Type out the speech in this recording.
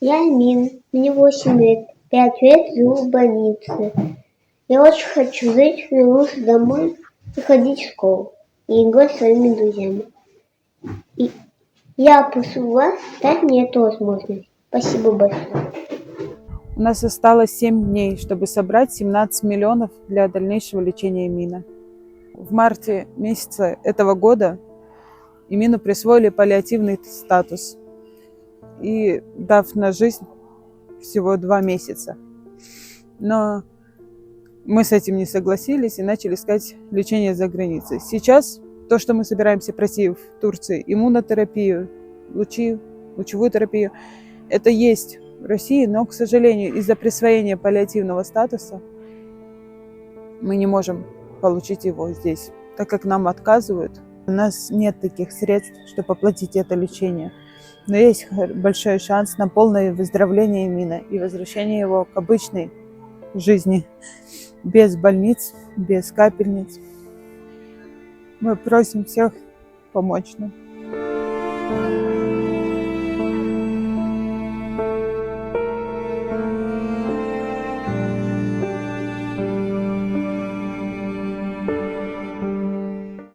Я Мин, мне 8 лет, 5 лет живу в больнице. Я очень хочу жить, вернуться домой и ходить в школу, и играть с своими друзьями. И я прошу вас дать мне эту возможность. Спасибо большое. У нас осталось 7 дней, чтобы собрать 17 миллионов для дальнейшего лечения Эмина. В марте месяца этого года Эмину присвоили паллиативный статус и дав на жизнь всего 2 месяца. Но мы с этим не согласились и начали искать лечение за границей. Сейчас то, что мы собираемся пройти в Турции, иммунотерапию, лучевую терапию, это есть в России, но, к сожалению, из-за присвоения паллиативного статуса мы не можем получить его здесь, так как нам отказывают. У нас нет таких средств, чтобы оплатить это лечение. Но есть большой шанс на полное выздоровление Эмина и возвращение его к обычной жизни, без больниц, без капельниц. Мы просим всех помочь нам.